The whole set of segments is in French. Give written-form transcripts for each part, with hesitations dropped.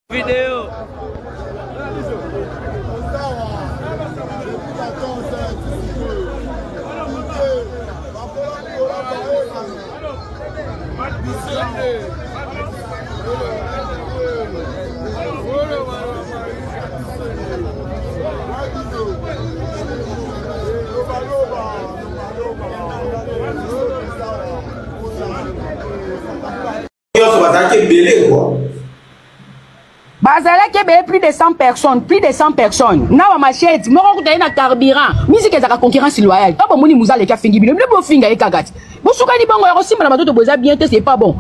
Vidéo. Bazala qui est plus de 100 personnes, plus de 100 personnes. Na machette, moko na carburant. Musique ezaka concurrence loyale. Aba moni muzale ka fingi bino, bo finga e kagati. Bo suka ni bango ya rosimba na bato boza bien te c'est pas bon.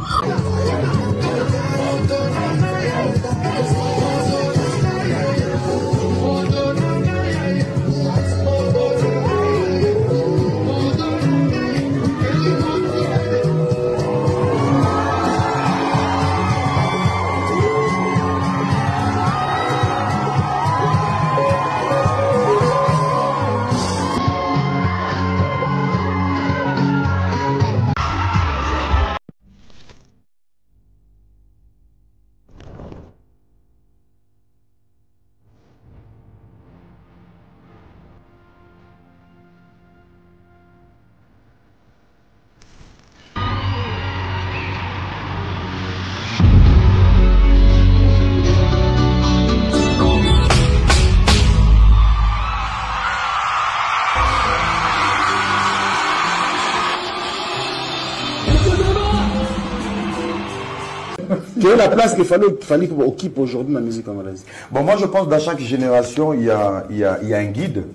Quelle est la place qu'il fallait qu'on occupe aujourd'hui dans la musique congolaise? Bon, moi je pense que dans chaque génération, il y a un guide.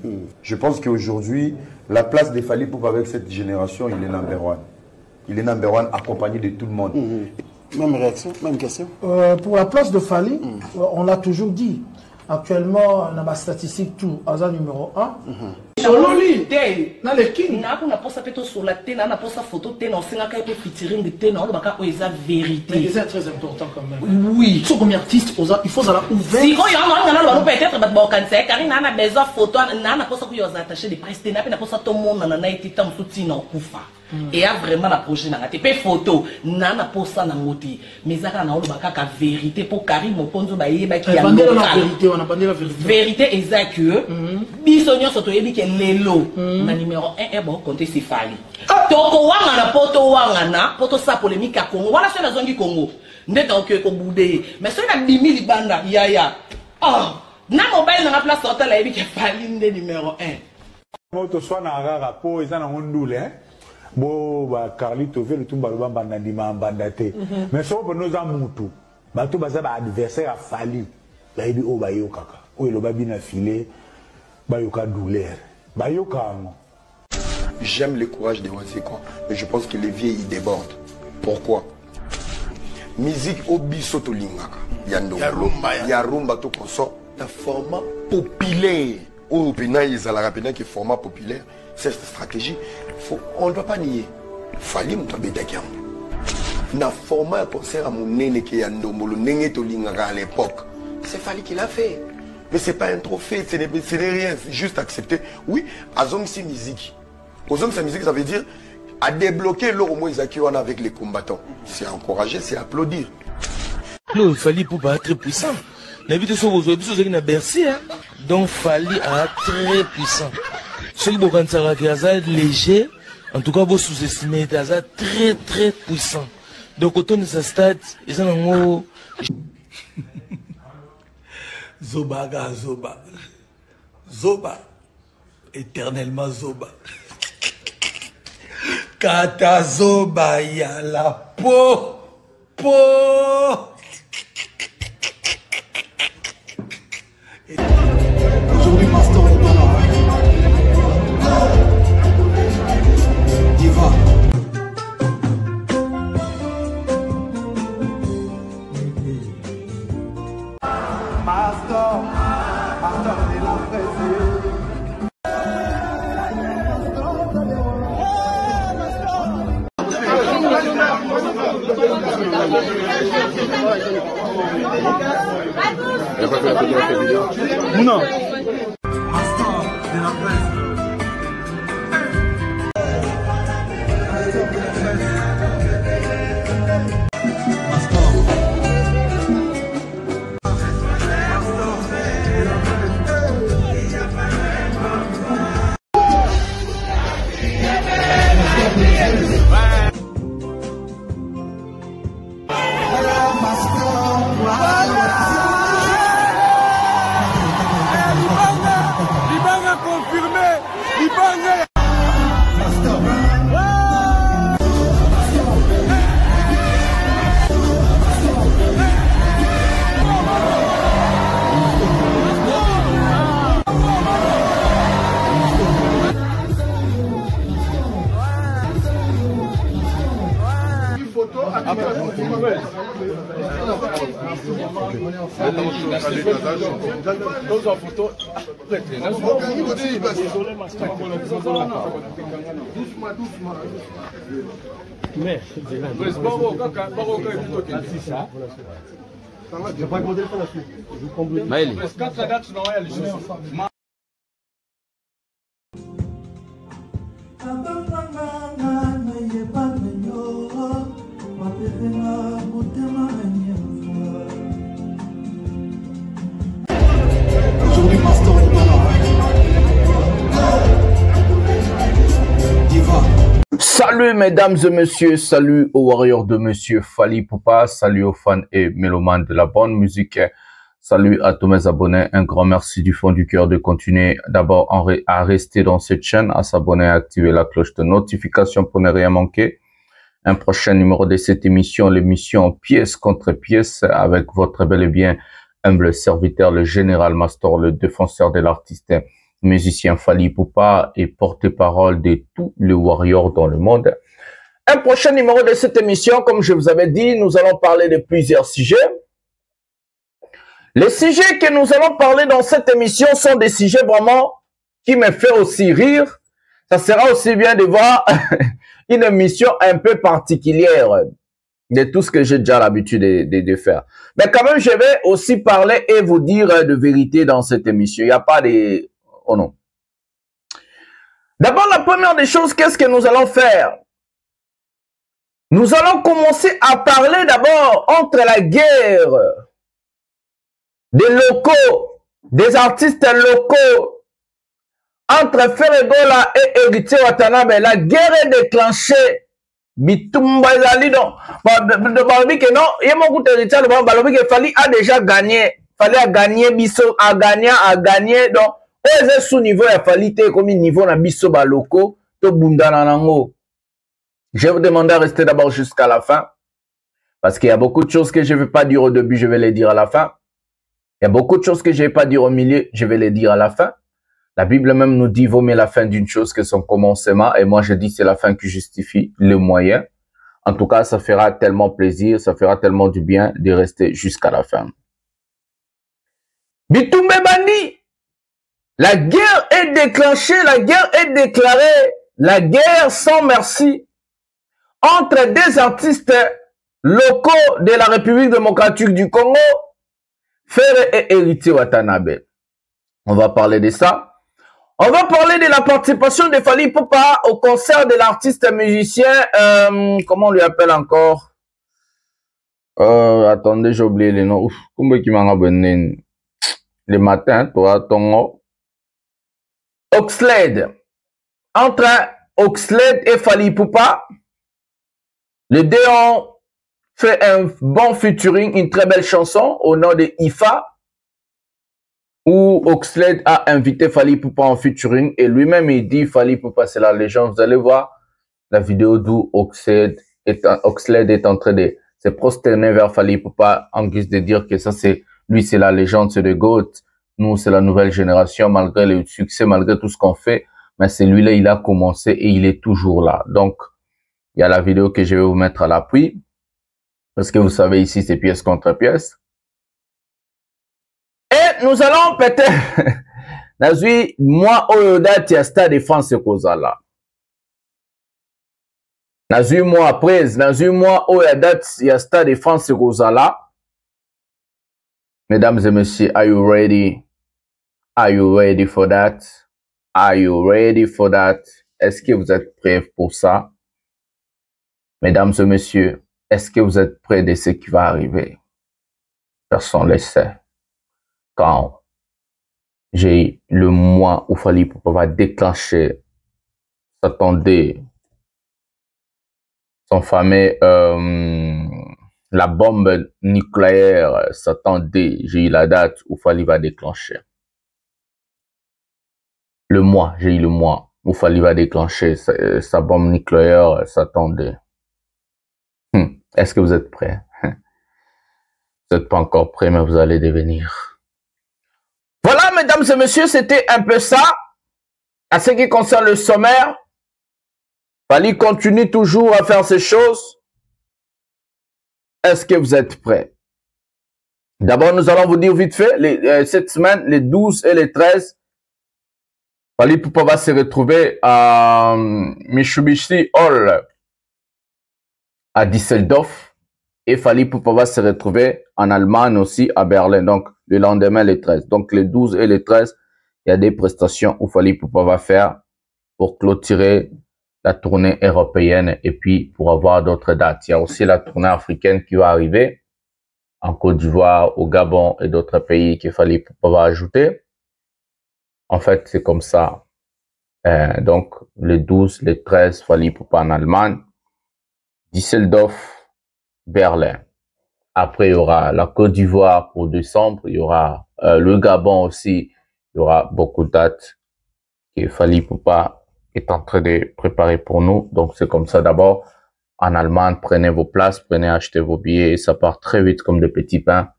Je pense qu'aujourd'hui, la place de Fally Ipupa avec cette génération, il est number one. Il est number one accompagné de tout le monde. Même réaction, même question. Pour la place de Fally, on l'a toujours dit. Actuellement, on a ma statistique tout, Aza numéro 1. Sololi, na le king. Na kuna posa peto sur la tête, na posa photo tête, on singa kai pe featuring de tête, na baka oza vérité. Mais c'est très important quand même. Oui. Sur combien d'artistes, il faut ça la ouvert. Si quand il y a un peut-être bat bokanse, car il a besoin photo, na posa ku yoza attaché de presse, na posa tout monde na été tam soutien na kufa. Et a vraiment la projet na te photo, na posa na moti. Mais ça na baka ka vérité pour Karim Mokonzo ba yeba ki ya vérité, on a bandé la vérité. Vérité exact que bisonyo soto yebi ke lelo na numéro 1 e bon compter c'est Fally. Toko wanga na poto sa polémique à Congo. Wala c'est la zone du Congo. Ndeta ok ko boudé. Mais c'est na 10 000 banda ya. Ah, na mobile na place hôtel yebi ke Fally ndé numéro 1. Moto soit na rara po eza na ondule hein. Bo ba Carlito ve le tumba lo banda ndima banda te. Mais so bo noza mutu. Bato baza ba adversaire à Fally. Ba yebi o ba yo kaka. O lo ba bina filé. Ba yo ka douleur. Ba yo ka ngo. J'aime le courage de Wasekwa, mais je pense que les vieux ils débordent. Pourquoi? Musique obi soto lingaka. Ya rumba to konso. Un format populaire. Ou pena izala pena qui format populaire. C'est cette stratégie. On ne va pas nier. Fally Mutobetakiam. Na format concert à mon nene qui a ndomolo nene to lingaka à l'époque. C'est Fally qui l'a fait. Mais c'est pas un trophée, ce n'est rien, c'est juste accepter. Oui, Azong si musique. Azong sa musique, ça veut dire à débloquer l'eau au moins avec les combattants. C'est encourager, c'est applaudir. Non, Fally Ipupa très puissant. N'habitez sur vos autres, vous avez Bercy, hein. Donc Fally a très puissant. Celui qui est léger, en tout cas, vous sous-estimez, est très très puissant. Donc autant de sa stade, ils ont un mot. Zoba, Zoba. Zoba. Éternellement Zoba. Kata Zoba, ya la peau. Aujourd'hui, Master Diva. Non. Salut mesdames et messieurs, salut aux warriors de monsieur Fally Ipupa, salut aux fans et mélomanes de la bonne musique, salut à tous mes abonnés, un grand merci du fond du cœur de continuer d'abord à rester dans cette chaîne, à s'abonner, à activer la cloche de notification pour ne rien manquer. Un prochain numéro de cette émission, l'émission Pièce contre pièce, avec votre bel et bien humble serviteur, le général Mastor, le défenseur de l'artiste musicien Fally Ipupa et porte-parole de tous les warriors dans le monde. Un prochain numéro de cette émission, comme je vous avais dit, nous allons parler de plusieurs sujets. Les sujets que nous allons parler dans cette émission sont des sujets vraiment qui me font aussi rire. Ça sera aussi bien de voir une émission un peu particulière de tout ce que j'ai déjà l'habitude de faire. Mais quand même, je vais aussi parler et vous dire de vérité dans cette émission. Il n'y a pas de... Oh non. D'abord, la première des choses, qu'est-ce que nous allons faire? Nous allons commencer à parler d'abord entre la guerre des locaux, des artistes locaux, entre Ferregola et Héritier Watanabe. La guerre est déclenchée. Bitumba ezali donc balobi que non ye moko Héritier balobi que Fally a déjà gagné. Fally a gagné biso a gagné donc eux sous niveau ya Fally te comme niveau na biso baloko to bundana nango. Je vais vous demander à rester d'abord jusqu'à la fin parce qu'il y a beaucoup de choses que je ne vais pas dire au début, je vais les dire à la fin. Il y a beaucoup de choses que je ne vais pas dire au milieu, je vais les dire à la fin. La Bible même nous dit vaut mieux la fin d'une chose que son commencement. Et moi, je dis c'est la fin qui justifie le moyen. En tout cas, ça fera tellement plaisir, ça fera tellement du bien de rester jusqu'à la fin. Bitumbe Bandi, la guerre est déclenchée, la guerre est déclarée, la guerre sans merci entre des artistes locaux de la République démocratique du Congo, Ferre et Héritier Watanabe. On va parler de ça. On va parler de la participation de Fally Ipupa au concert de l'artiste musicien, comment on lui appelle encore? Attendez, j'ai oublié les noms. Ouf, comment qui m'a abonné le matin, toi, Tongo. Oxlade. Entre Oxlade et Fally Ipupa, les deux ont fait un bon featuring, une très belle chanson au nom de Ifa, où Oxlade a invité Fally Ipupa en featuring et lui-même il dit Fally Ipupa c'est la légende. Vous allez voir la vidéo d'où Oxlade est en train de se prosterner vers Fally Ipupa en guise de dire que ça c'est lui, c'est la légende, c'est le GOAT. Nous c'est la nouvelle génération malgré le succès, malgré tout ce qu'on fait, mais c'est lui-là, il a commencé et il est toujours là. Donc il y a la vidéo que je vais vous mettre à l'appui parce que vous savez ici c'est pièce contre pièce. Et nous allons peut-être, moi, Oyoda, Tiasta, défense ce cause là. Dans un mois après, dans un mois où il y a date, il y a Stade de France et Rosala. Mesdames et messieurs, are you ready? Are you ready for that? Are you ready for that? Est-ce que vous êtes prêts pour ça? Mesdames et messieurs, est-ce que vous êtes prêts de ce qui va arriver? Personne ne le sait. Quand j'ai le mois où Fally Ipupa va déclencher, s'attendait, son fameux, la bombe nucléaire, s'attendait, j'ai eu la date où Fally va déclencher. Le mois, j'ai eu le mois où Fally va déclencher sa bombe nucléaire, s'attendait. Est-ce que vous êtes prêts? Vous n'êtes pas encore prêts, mais vous allez devenir. Voilà, mesdames et messieurs, c'était un peu ça. À ce qui concerne le sommaire, Fally continue toujours à faire ces choses. Est-ce que vous êtes prêts? D'abord, nous allons vous dire vite fait, cette semaine, les 12 et les 13, Fally Ipupa va se retrouver à Mitsubishi Hall à Düsseldorf et Fally Ipupa va se retrouver en Allemagne aussi à Berlin. Donc, le lendemain, les 13. Donc, les 12 et les 13, il y a des prestations où Fally Ipupa va faire pour clôturer la tournée européenne et puis pour avoir d'autres dates. Il y a aussi la tournée africaine qui va arriver en Côte d'Ivoire, au Gabon et d'autres pays que Fally Ipupa va ajouter. En fait, c'est comme ça. Donc, les 12, les 13, Fally Ipupa en Allemagne, Düsseldorf, Berlin. Après, il y aura la Côte d'Ivoire pour décembre. Il y aura le Gabon aussi. Il y aura beaucoup de dates que Fally Ipupa est en train de préparer pour nous. Donc, c'est comme ça. D'abord, en Allemagne, prenez vos places, achetez vos billets. Et ça part très vite comme des petits pains.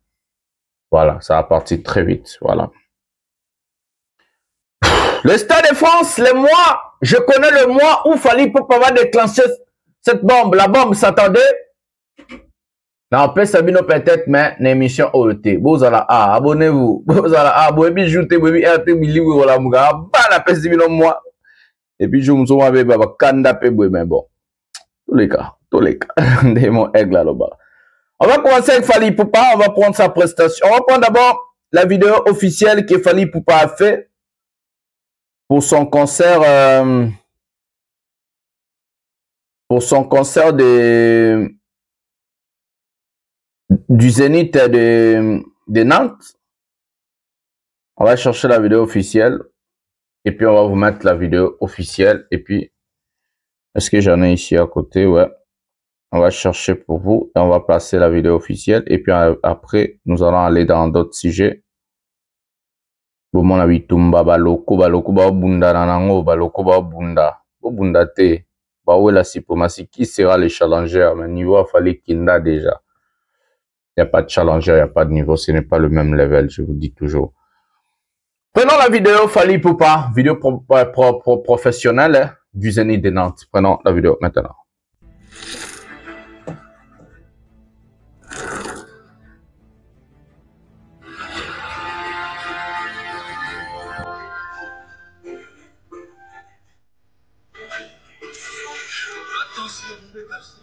Voilà, ça va partir très vite. Voilà. Le Stade de France, le mois, je connais le mois où Fally Ipupa va déclencher cette bombe. La bombe s'attendait. Non, Sabino peut-être, mais l'émission OET. Vous allez abonnez-vous. Vous allez abonnez-vous. Joutez, vous allez vous la mouga. Bah, la peste de moi. Et puis, je me suis dit, bah, kandapé, mais bon. Tous les cas. Démon aigle là-bas. On va commencer avec Fally Ipupa. On va prendre sa prestation. On va prendre d'abord la vidéo officielle que Fally Ipupa a fait pour son concert, du Zénith de Nantes. On va chercher la vidéo officielle et puis on va vous mettre la vidéo officielle. Et puis, est-ce que j'en ai ici à côté? Ouais. On va chercher pour vous et on va placer la vidéo officielle. Et puis après, nous allons aller dans d'autres sujets. Bon, mon avis, tumba baloko bunda nanango baloko bunda bunda te ba où la diplomatie qui sera le challenger? Mais niveau a Fally Kinda déjà. Il n'y a pas de challenger, il n'y a pas de niveau, ce n'est pas le même level, je vous dis toujours. Prenons la vidéo Fally Ipupa, vidéo professionnelle du Zénith de Nantes. Prenons la vidéo maintenant.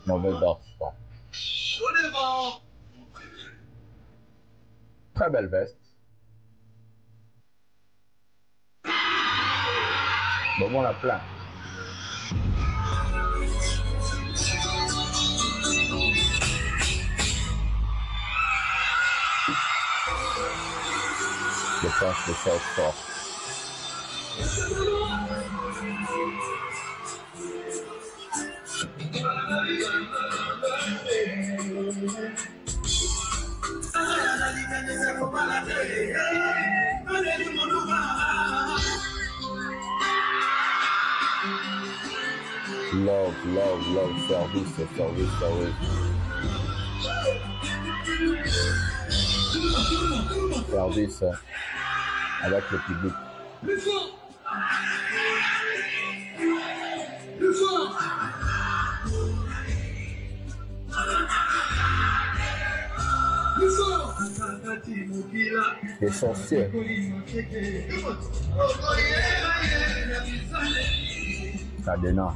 Mauvais d'or. Très belle veste. Bon, on a plein. Je pense que ça est fort. Love, service. Service avec le public. Essentiel. Cadena.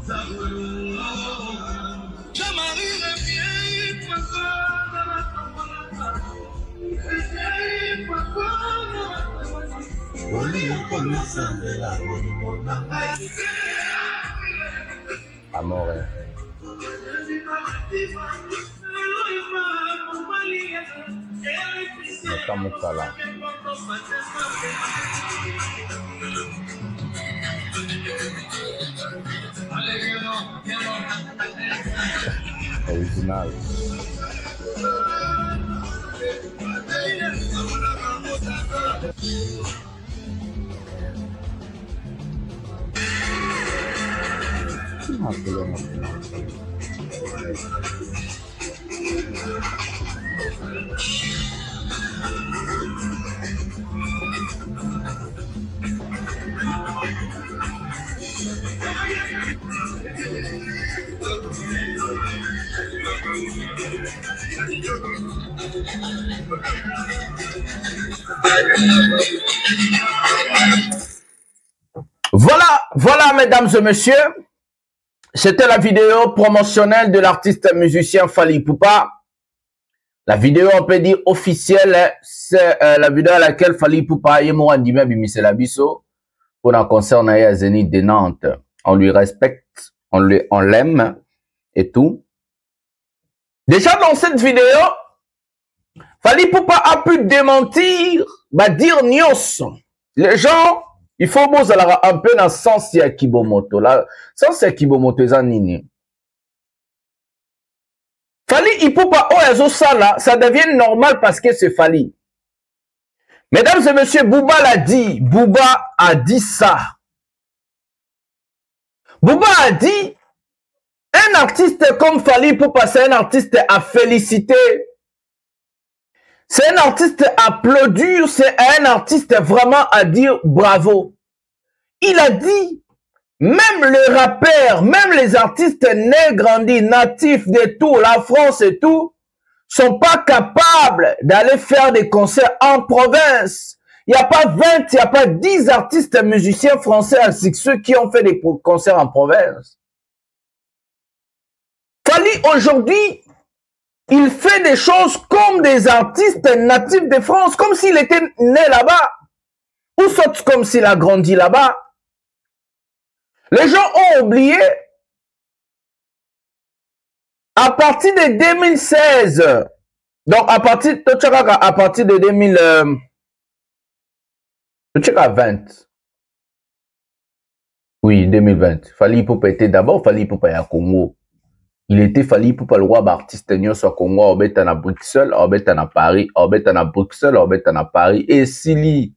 Amore. Nakamukala. Original. Voilà, mesdames et messieurs, c'était la vidéo promotionnelle de l'artiste musicien Fally Ipupa. La vidéo, on peut dire officielle, c'est la vidéo à laquelle Fally Ipupa est mort en Dimé Bimisela Bisso pour un concert à Zénith de Nantes. On lui respecte, on l'aime et tout. Déjà dans cette vidéo, Fally Ipupa a pu démentir, dire nios. Les gens, il faut un peu dans le sens de Kibomoto. Là, sens de Kibomoto, c'est nini. Fally Ipupa, ça devient normal parce que c'est Fally. Mesdames et messieurs, Booba l'a dit. Booba a dit ça. Booba a dit, un artiste comme Fally Ipupa, c'est un artiste à féliciter. C'est un artiste à applaudir, c'est un artiste vraiment à dire bravo. Il a dit, même les rappeurs, même les artistes nés, grandis, natifs de tout, la France et tout, sont pas capables d'aller faire des concerts en province. Il n'y a pas 20, il n'y a pas 10 artistes musiciens français ainsi que ceux qui ont fait des concerts en province. Fally aujourd'hui, il fait des choses comme des artistes natifs de France, comme s'il était né là-bas. Ou soit comme s'il a grandi là-bas. Les gens ont oublié, à partir de 2016, donc à partir de 2020, oui, 2020, Fally Ipupa était d'abord Fally Ipupa à Congo. Il était Fally Ipupa le roi artiste nyonso à Congo, obeta na Bruxelles, obeta na Paris, obeta na Bruxelles, obeta na Paris, et Sili.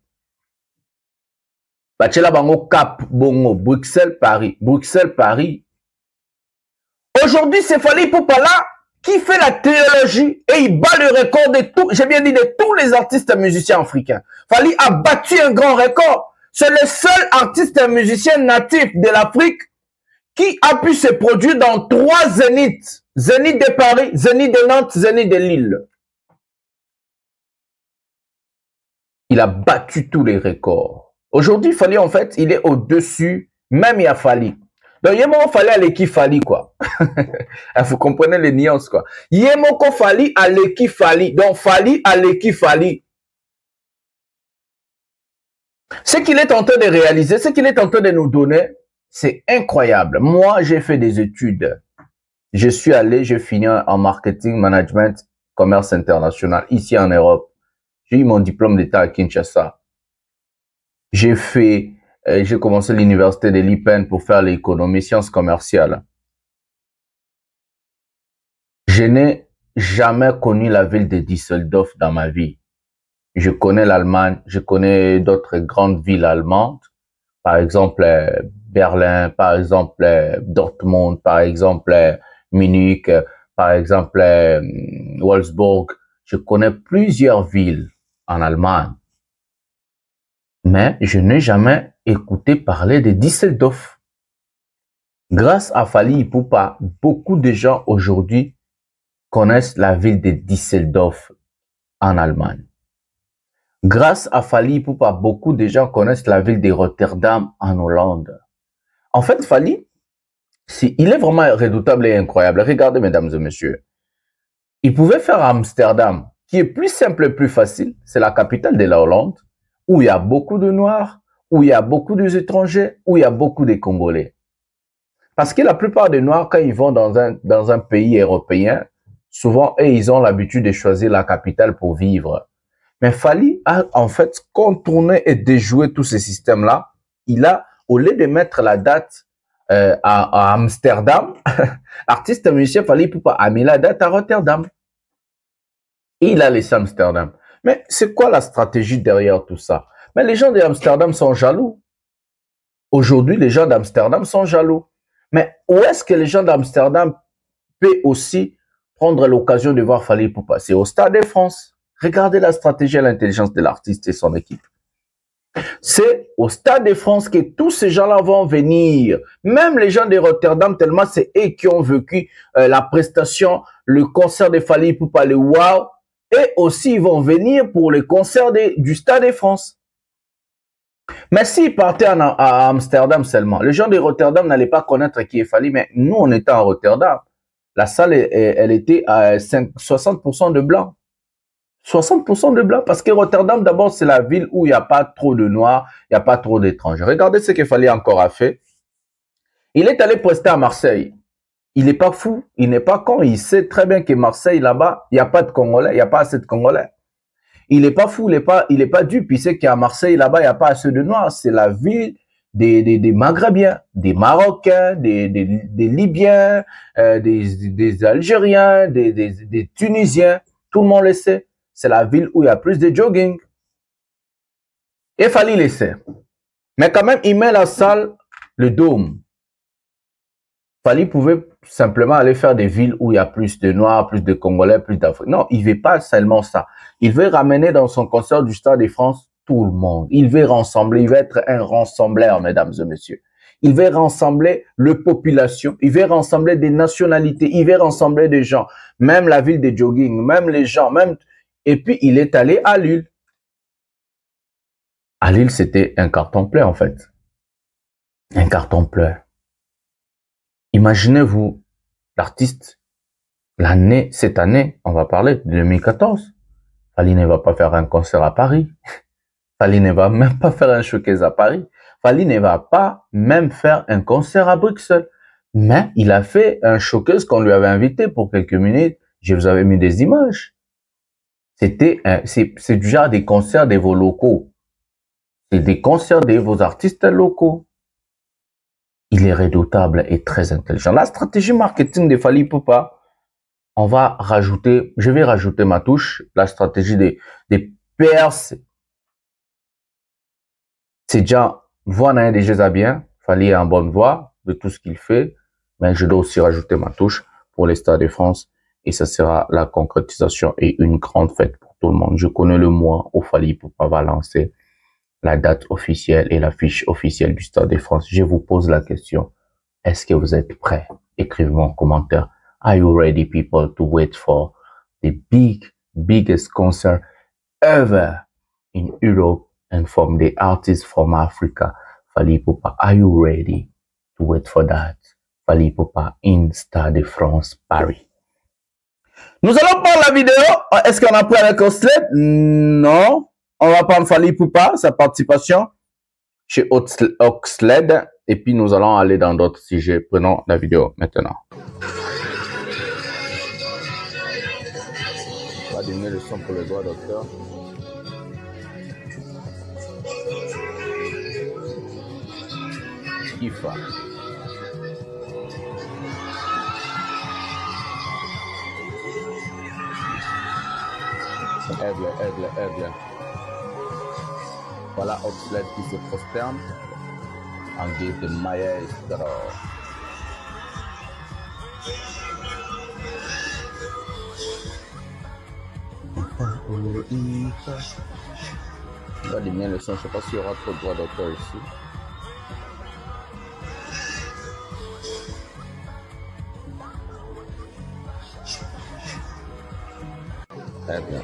Bachela bango Cap, Bongo, Bruxelles, Paris, Bruxelles, Paris. Aujourd'hui, c'est Fally Ipupa là qui fait la théologie et il bat le record de tout, j'ai bien dit de tous les artistes musiciens africains. Fally a battu un grand record. C'est le seul artiste musicien natif de l'Afrique qui a pu se produire dans 3 zéniths. Zénith de Paris, Zénith de Nantes, Zénith de Lille. Il a battu tous les records. Aujourd'hui, Fally, en fait, il est au-dessus, même il a Fally. Donc, il y a mon Fally à l'équipe Fally, quoi. Vous comprenez les nuances, quoi. Il y a mon Fally à l'équipe Fally. Donc, Fally à l'équipe Fally. Ce qu'il est en train de réaliser, ce qu'il est en train de nous donner, c'est incroyable. Moi, j'ai fait des études. Je suis allé, j'ai fini en marketing, management, commerce international, ici en Europe. J'ai eu mon diplôme d'état à Kinshasa. J'ai commencé l'université de l'IPEN pour faire l'économie, sciences commerciales. Je n'ai jamais connu la ville de Düsseldorf dans ma vie. Je connais l'Allemagne, je connais d'autres grandes villes allemandes, par exemple Berlin, par exemple Dortmund, par exemple Munich, par exemple Wolfsburg. Je connais plusieurs villes en Allemagne. Mais je n'ai jamais écouté parler de Düsseldorf. Grâce à Fally Ipupa, beaucoup de gens aujourd'hui connaissent la ville de Düsseldorf en Allemagne. Grâce à Fally Ipupa, beaucoup de gens connaissent la ville de Rotterdam en Hollande. En fait, Fally, il est vraiment redoutable et incroyable. Regardez, mesdames et messieurs. Il pouvait faire Amsterdam, qui est plus simple et plus facile. C'est la capitale de la Hollande, où il y a beaucoup de Noirs, où il y a beaucoup d'étrangers, où il y a beaucoup de Congolais. Parce que la plupart des Noirs, quand ils vont dans un pays européen, souvent, ils ont l'habitude de choisir la capitale pour vivre. Mais Fally a en fait contourné et déjoué tous ces systèmes-là. Il a, au lieu de mettre la date à Amsterdam, l'artiste musicien Fally Ipupa a mis la date à Rotterdam. Et il a laissé Amsterdam. Mais c'est quoi la stratégie derrière tout ça? Mais les gens d'Amsterdam sont jaloux. Aujourd'hui, les gens d'Amsterdam sont jaloux. Mais où est-ce que les gens d'Amsterdam peuvent aussi prendre l'occasion de voir Fally Ipupa? C'est au Stade de France. Regardez la stratégie et l'intelligence de l'artiste et son équipe. C'est au Stade de France que tous ces gens-là vont venir. Même les gens de Rotterdam, tellement c'est eux qui ont vécu la prestation, le concert de Fally Ipupa, le wow. Et aussi, ils vont venir pour le concert du Stade de France. Mais s'ils partaient à Amsterdam seulement, les gens de Rotterdam n'allaient pas connaître qui est Fally, mais nous, on était à Rotterdam. La salle, elle était à 60% de blancs. 60% de blancs, parce que Rotterdam, d'abord, c'est la ville où il n'y a pas trop de Noirs, il n'y a pas trop d'étrangers. Regardez ce que Fally encore a fait. Il est allé prester à Marseille. Il n'est pas fou, il n'est pas con, il sait très bien que Marseille, là-bas, il n'y a pas de Congolais, il n'y a pas assez de Congolais. Il n'est pas fou, il n'est pas dupe, il sait qu'à Marseille, là-bas, il n'y a pas assez de Noirs. C'est la ville des Maghrébiens, des Marocains, des Libyens, des Algériens, des Tunisiens. Tout le monde le sait. C'est la ville où il y a plus de jogging. Et Fally le sait. Mais quand même, il met la salle, le dôme. Fally pouvait simplement aller faire des villes où il y a plus de Noirs, plus de Congolais, plus d'Africains. Non, il ne veut pas seulement ça. Il veut ramener dans son concert du Stade de France tout le monde. Il veut rassembler, il veut être un rassembleur, mesdames et messieurs. Il veut rassembler la population, il veut rassembler des nationalités, il veut rassembler des gens. Même la ville de jogging, même les gens, même... Et puis, il est allé à Lille. À Lille, c'était un carton plein, en fait. Un carton plein. Imaginez-vous, l'artiste, cette année, on va parler de 2014. Fally ne va pas faire un concert à Paris. Fally ne va même pas faire un showcase à Paris. Fally ne va pas même faire un concert à Bruxelles. Mais il a fait un showcase qu'on lui avait invité pour quelques minutes. Je vous avais mis des images. C'est du genre des concerts de vos locaux. C'est des concerts de vos artistes locaux. Il est redoutable et très intelligent. La stratégie marketing de Fally Ipupa, je vais rajouter ma touche, la stratégie des perses. C'est déjà, voix n'a déjà bien, Fally est en bonne voie de tout ce qu'il fait, mais je dois aussi rajouter ma touche pour les Stades de France et ça sera la concrétisation et une grande fête pour tout le monde. Je connais le mois où Fally Ipupa va lancer la date officielle et la fiche officielle du Stade de France. Je vous pose la question. Est-ce que vous êtes prêts? Écrivez-moi en commentaire. Are you ready, people, to wait for the biggest concert ever in Europe and from the artists from Africa? Fally Ipupa, are you ready to wait for that? Fally Ipupa in Stade de France, Paris. Nous allons prendre la vidéo. Est-ce qu'on a pris avec Oxlade? Non. On va prendre Fally Ipupa, sa participation chez Oxlade. Et puis nous allons aller dans d'autres sujets. Prenons la vidéo maintenant. On va donner le son pour le droit d'auteur. Ifa. Aigle. Voilà Oxlade qui se prosterne en guise de maestro. On va diminuer le son, je ne sais pas s'il y aura trop de droits d'auteur ici. Très bien.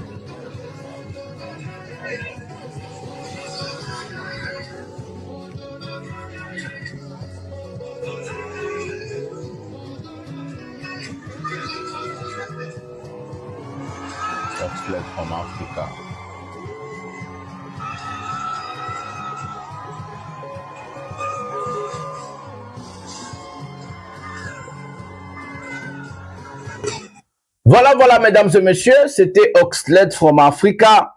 Oxlade from Africa. Voilà, voilà, mesdames et messieurs, c'était Oxlade from Africa.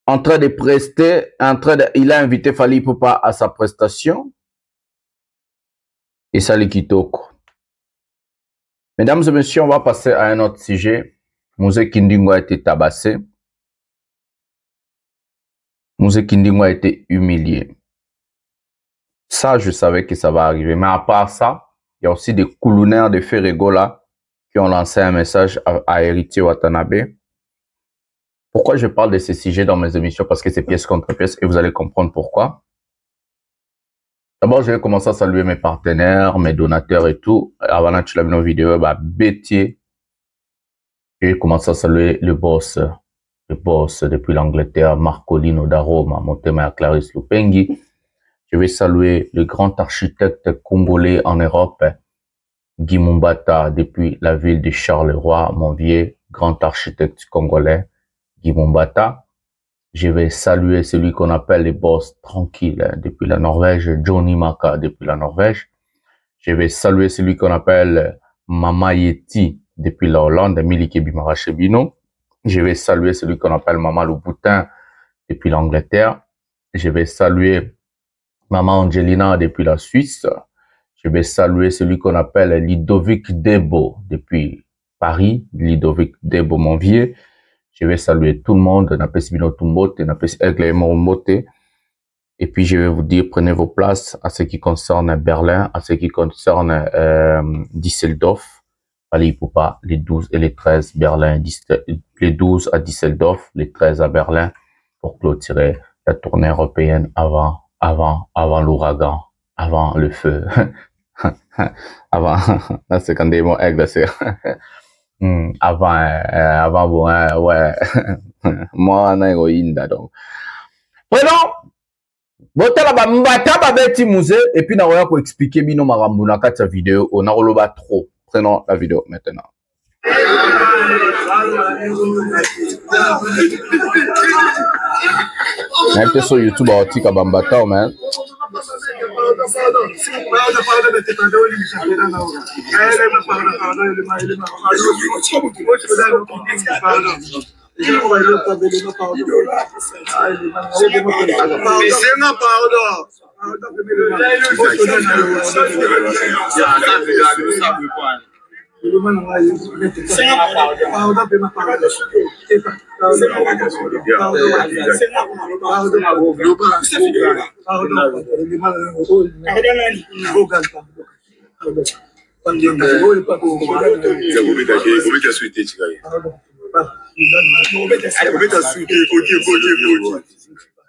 En train de prester, il a invité Fally Ipupa à sa prestation. Et ça, les kitoko. Mesdames et messieurs, on va passer à un autre sujet. Mose Kindingo a été tabassé. Mose Kindingo a été humilié. Ça, je savais que ça va arriver. Mais à part ça, il y a aussi des coulounaires de Ferregola qui ont lancé un message à Héritier Watanabe. Pourquoi je parle de ces sujets dans mes émissions? Parce que c'est pièce contre pièce et vous allez comprendre pourquoi. D'abord, je vais commencer à saluer mes partenaires, mes donateurs et tout. Avant de tu la vidéo, Bétier. Je vais commencer à saluer le boss depuis l'Angleterre, Marcolino da Roma, Montema Clarisse Lupengi. Je vais saluer le grand architecte congolais en Europe, Guy Mumbata, depuis la ville de Charleroi, mon vieux grand architecte congolais, Guy Mumbata. Je vais saluer celui qu'on appelle les boss tranquilles depuis la Norvège, Johnny Maka depuis la Norvège. Je vais saluer celui qu'on appelle Mama Yeti depuis la Hollande, Milike Bimarachebino. Je vais saluer celui qu'on appelle Mama Louboutin depuis l'Angleterre. Je vais saluer Mama Angelina depuis la Suisse. Je vais saluer celui qu'on appelle Ludovic Debo depuis Paris, Ludovic Debo mon vieux. Je vais saluer tout le monde, Napesi Bino Tumbote, Napesi Egle Momote. Et puis je vais vous dire, prenez vos places à ce qui concerne Berlin, à ce qui concerne Düsseldorf. Fally Ipupa, les 12 et les 13 Berlin, les 12 à Düsseldorf, les 13 à Berlin, pour clôturer la tournée européenne avant l'ouragan, avant le feu. Avant, là c'est quand des mots Aigle, c'est avant bon, ouais, moi on a héroïne donc. Prenons, botala ba mbata ba beti musée et puis na roya ko expliquer bino marambo na kati ya vidéo on a roloba trop. Prenons la vidéo maintenant. Mettez sur YouTube à Otika Bambata, man.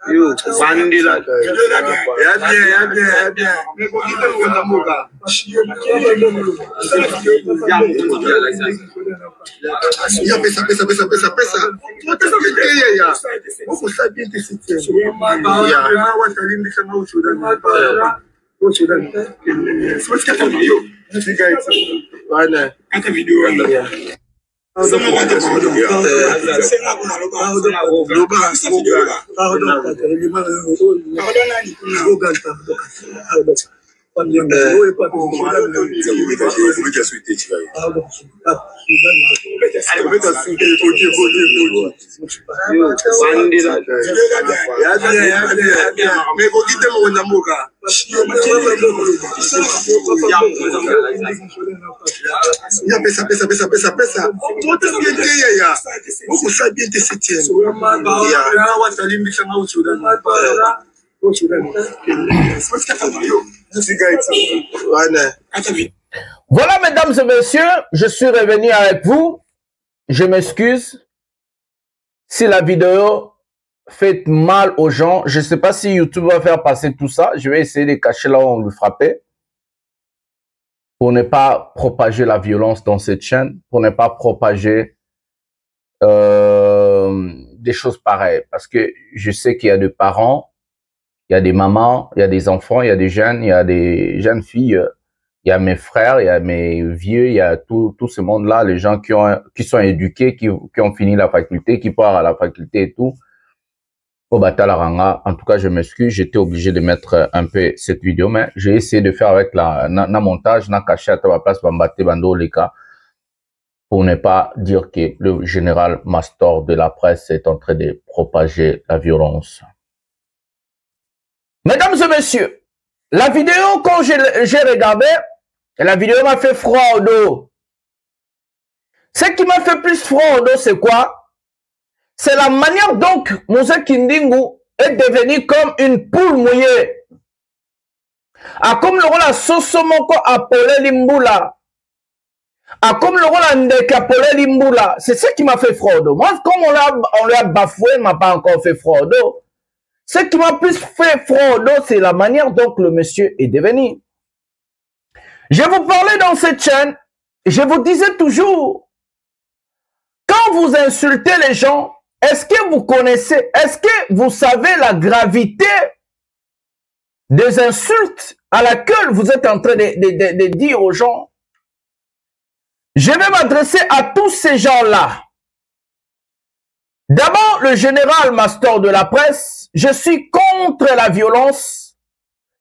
Yo, bandila. Bien. Voilà, mesdames et messieurs, je suis revenu avec vous. Je m'excuse si la vidéo fait mal aux gens. Je ne sais pas si YouTube va faire passer tout ça. Je vais essayer de cacher là où on lui frappait pour ne pas propager la violence dans cette chaîne, pour ne pas propager des choses pareilles. Parce que je sais qu'il y a des parents, il y a des mamans, il y a des enfants, il y a des jeunes filles Il y a mes frères, il y a mes vieux, il y a tout ce monde-là, les gens qui sont éduqués, qui ont fini la faculté, qui partent à la faculté et tout. Au Batalaranga, en tout cas, je m'excuse, j'étais obligé de mettre un peu cette vidéo, mais j'ai essayé de faire avec na montage, na caché à la place Bambate Bando Leka, pour ne pas dire que le général Mastor de la presse est en train de propager la violence. Mesdames et messieurs, la vidéo, quand j'ai regardé, la vidéo m'a fait froid au dos. Ce qui m'a fait plus froid au dos, c'est quoi? C'est la manière donc Mose Kindingu est devenu comme une poule mouillée. A comme le rôle à Sosomoko appelé Limbula. A comme le rôle à Ndeke appelé Limbula. C'est ce qui m'a fait froid au dos. Moi, comme on lui a bafoué, il m'a pas encore fait froid au dos. Ce qui m'a plus fait froid au dos, c'est la manière dont le monsieur est devenu. Je vous parlais dans cette chaîne, je vous disais toujours, quand vous insultez les gens, est-ce que vous connaissez, est-ce que vous savez la gravité des insultes à laquelle vous êtes en train de dire aux gens? Je vais m'adresser à tous ces gens-là. D'abord, le général Mastor de la presse, je suis contre la violence.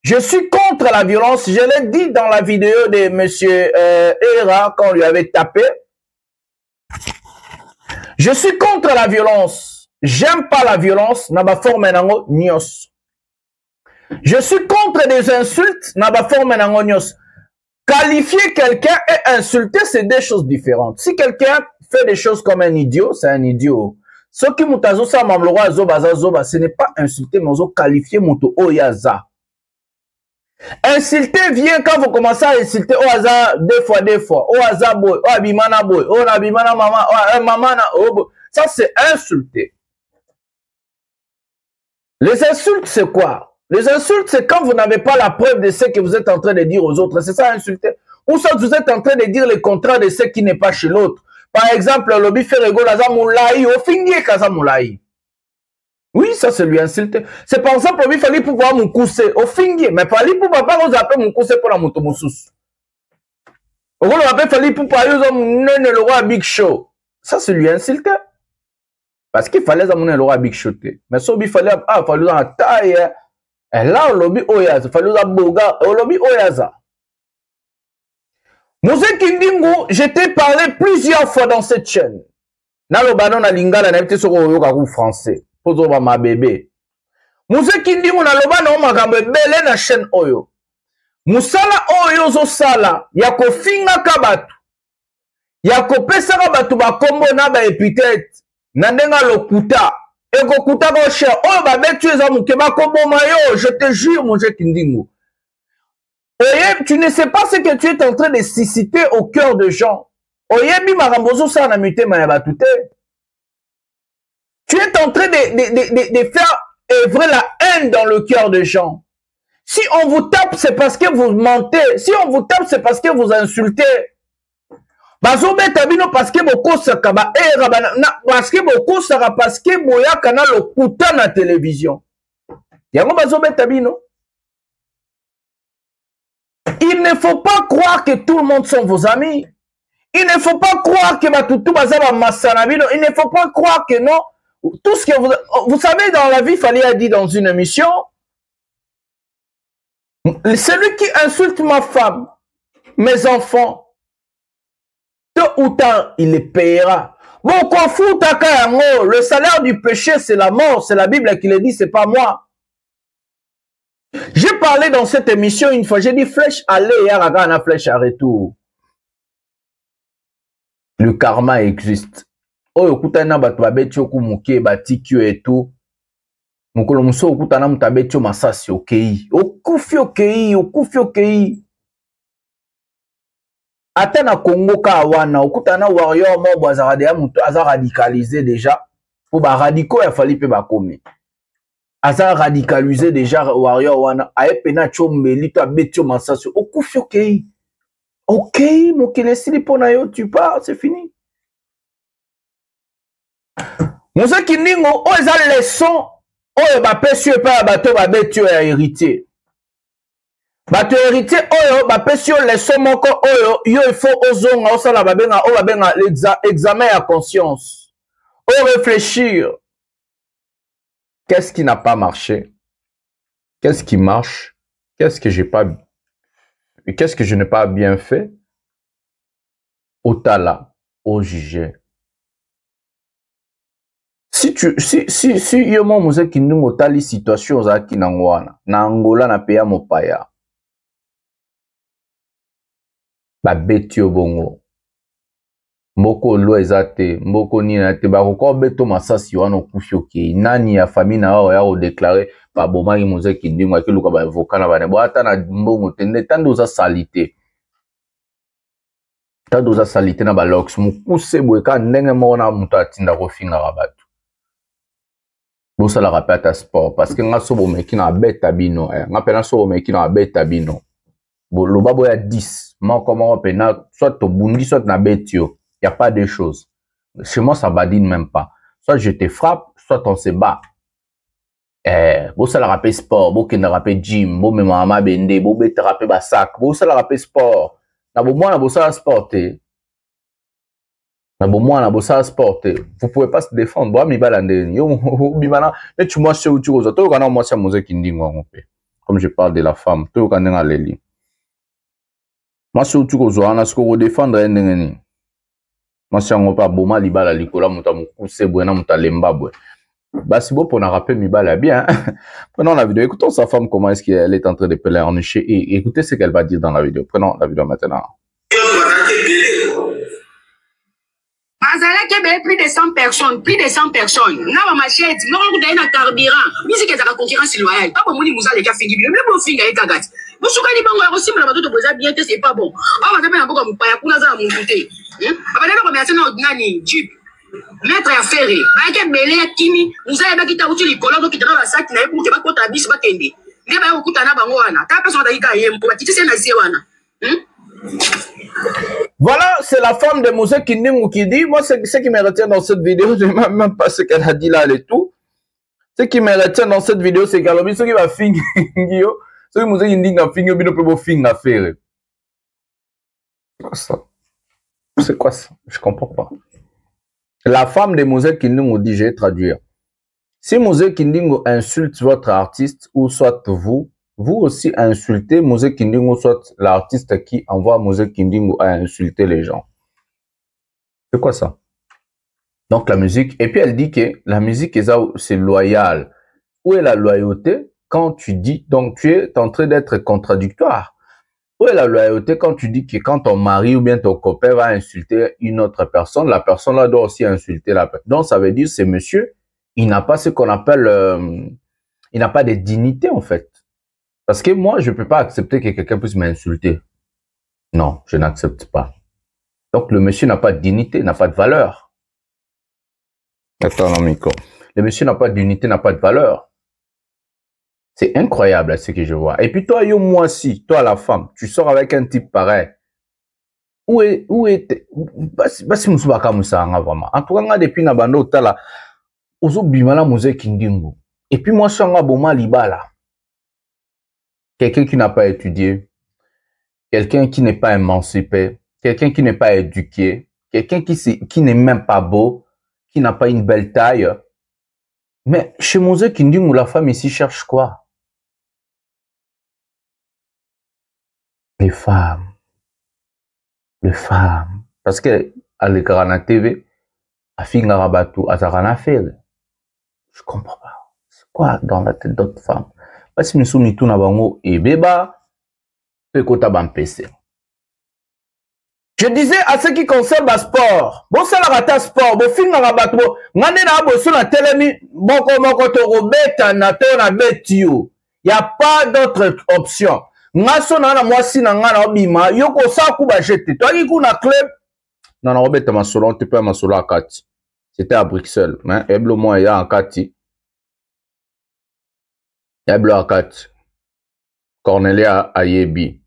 Je suis contre la violence. Je l'ai dit dans la vidéo de monsieur Hera quand on lui avait tapé. Je suis contre la violence. J'aime pas la violence. Naba forme nango nyos. Je suis contre des insultes. Naba forme nango nyos. Qualifier quelqu'un et insulter, c'est deux choses différentes. Si quelqu'un fait des choses comme un idiot, c'est un idiot. Ce qui mutazo sa mamlora zoba zoba, ce n'est pas insulter, mais on qualifier muto oyaza. Insulter vient quand vous commencez à insulter au hasard deux fois, au hasard boy, au abimana boy, au abimana maman, au mamana, oh, ça c'est insulter. Les insultes c'est quoi? Les insultes c'est quand vous n'avez pas la preuve de ce que vous êtes en train de dire aux autres, c'est ça insulter. Ou soit vous êtes en train de dire le contraire de ce qui n'est pas chez l'autre. Par exemple, le lobby fait rigolo à Moulaï, au fingier kaza Moulaï. Oui, ça c'est lui insulter. C'est par exemple, il fallait pouvoir me cousser au fingier, mais pas lui pour pas vous appeler mon cousser pour la moto moussous. Au rôle il fallait pour parler le roi Big Show. Ça c'est lui insulter. Parce qu'il fallait amener le roi Big Show. Mais ça il fallait en taille. Et là, au lobby oyaza, il fallait boga, au lobby oyaza. Mose Kindingu, je t'ai parlé plusieurs fois dans cette chaîne. Nalo banon na lingala na été sur le français. Pozoba ma bébé. Mose Kindingu na loba na makambo ebele na chaîne oyo. Musala oyo zo sala ya kofinga kabatu. Ya kopesa kabatu ba kombo na ba epithète. Na ndenga lokuta. Eko kuta ko cher. Oyo ba betu eza muke ba kombo mayo, je te jure Mose Kindingu. Oye, tu ne sais pas ce que tu es en train de susciter au cœur de gens. Oye, bi marambozo sa na mute mayabatute. Tu es en train de faire œuvrer la haine dans le cœur des gens. Si on vous tape, c'est parce que vous mentez. Si on vous tape, c'est parce que vous insultez. Bazobe tabino parce que boko sakaba parce que boko saka parce que boya kana le kuta na télévision. Yango bazobe tabino. Il ne faut pas croire que tout le monde sont vos amis. Il ne faut pas croire que Batutu Bazaba Massanabino. Il ne faut pas croire que non. Tout ce que vous savez, dans la vie, il fallait dire dans une émission, celui qui insulte ma femme, mes enfants, tôt ou tard, il les payera. Bon, quoi fout le salaire du péché, c'est la mort. C'est la Bible qui le dit, c'est pas moi. J'ai parlé dans cette émission une fois, j'ai dit flèche aller et à flèche à retour. Le karma existe. Oh, okutana batu babetio kumuke batikyo et tout. Mukolo muso okutana mutabetio masasi okei. Okufi okei, okufi okei. Ata na Congo ka wana okutana warrior mo bazarade ya muto aza radicalisé déjà. Pour ba radicaux ya fali pe ba komi. Aza radicalisé déjà warrior wana aepena chombeli to abetio masasi okufi okei. Ok, mon kilesili pona yo, tu pars, c'est fini. Mose Kindingu, oh, ils ont leçon, oh, bah, pessu pas bateau, bah, tu es héritier. bato héritier oyo bapesi yo leso moko oyo yo il faut ozonga osala babenga oyo babenga examen ya conscience o réfléchir. Qu'est-ce qui n'a pas marché? Qu'est-ce qui marche? Qu'est-ce que je n'ai pas bien fait? Au tala, au jugé. Si yo mo muze kindungo tali situation za kinangwana na Angola na peya mopaya ba betio bongo mboko lo ezate mboko ni na te ba ko beto masasi wana okufioke nani ya famille na wa ya o déclarer ba bomaki muze kindungo akiluka ba avocat na bane bo ata na mbongo tende tando za salité tando za salité na ba lox mukuse boeka ndenge mona muta tinda ko finga rabatu. Vous ça la rappelle à sport parce que nga sobo meki na beta bino nga pena sobo meki na beta bino bo lo babo ya 10 moi comment pena soit to bundi soit na betio y a pas de choses chez moi ça badine même pas soit je te frappe soit on se bat bo ça la rappelle sport bo kenda rappelle gym bo me mama bende bo beta rappelle ba sac bo ça la rappelle sport na bo moi na bo ça sport vous pouvez pas se défendre. Comme je parle de la femme. Moi, je suis défendre. Moi, je suis pas boma libala likola mutamukuse buena mutalemba. Bah, si bon pour nous rappeler Mibala bien. Prenons la vidéo. Écoutons sa femme comment est-ce qu'elle est en train de pleurnicher et écoutez ce qu'elle va dire dans la vidéo. Prenons la vidéo maintenant. Azalaki be plus de 100 personnes, plus de 100 personnes. Na ba machette, no ko dai na carburant. Musique za concurrence loyale. Pas moni muza le ka fingi bi. Le bon finga e kagati. Bo suka ni bango ya ko simba ba to boza bien te c'est pas bon. Ah ba za pe na boka mpaya kuna za munute. Aba na ko me asena ordinary jeep. Maître ya ferré. Ba ke bele ya kimi, muza ba kita uti likolo do kitana ba saki na e pour que ba kota bis ba kende. Ne ba yo kuta na bango wana. Ta personne da ika yempo ba titise na wana. Voilà, c'est la femme de Mose Kindingu qui dit, moi, ce qui me retient dans cette vidéo, je ne sais même pas ce qu'elle a dit là et tout. Ce qui me retient dans cette vidéo, c'est qu'elle a dit, ce qui va finir, ce qui Mose Kindingu a fini, il peut finir à faire. C'est quoi ça? Je comprends pas. La femme de Mose Kindingu dit, je vais traduire. Si Mose Kindingu insulte votre artiste, ou soit vous aussi insultez Mose Kindingu, soit l'artiste qui envoie Mose Kindingu à insulter les gens. C'est quoi ça? Donc la musique, et puis elle dit que la musique c'est loyal. Où est la loyauté quand tu dis, donc tu es en train d'être contradictoire. Où est la loyauté quand tu dis que quand ton mari ou bien ton copain va insulter une autre personne, la personne là doit aussi insulter la personne. Donc ça veut dire c'est monsieur, il n'a pas ce qu'on appelle, il n'a pas de dignité en fait. Parce que moi, je ne peux pas accepter que quelqu'un puisse m'insulter. Non, je n'accepte pas. Donc, le monsieur n'a pas de dignité, n'a pas de valeur. Attends, non, Miko. Le monsieur n'a pas de dignité, n'a pas de valeur. C'est incroyable ce que je vois. Et puis toi, yo, moi aussi, toi la femme, tu sors avec un type pareil. Où est, basi musubaka musanga vraiment. En tout cas, depuis nabando tala, ozo bimala Mose Kindingu. Et puis moi, sanga boma libala. Quelqu'un qui n'a pas étudié, quelqu'un qui n'est pas émancipé, quelqu'un qui n'est pas éduqué, quelqu'un qui n'est même pas beau, qui n'a pas une belle taille. Mais chez Mose Kindingu, la femme ici cherche quoi? Les femmes. Les femmes. Parce que à l'écran de la TV, à Fingarabatu, à Zaranafel, je comprends pas. C'est quoi dans la tête d'autres femmes? Parce que nous sommes tous na bango et beba pe kota bampese. Je disais à ceux qui concernent le sport, bon ça la rata sport, bon finga rabat bo, ngane na bo sur la télé moko to robeta na to na betio. Il y a pas d'autre option. Ngaso na mwasi na ngana obima yoko sa ku ba jeter. Toi qui kuna club non na robeta masolo te pas masolo akati. C'était à Bruxelles, hein, eblo moi ya akati. Eblo akati. Cornelia Ayebi.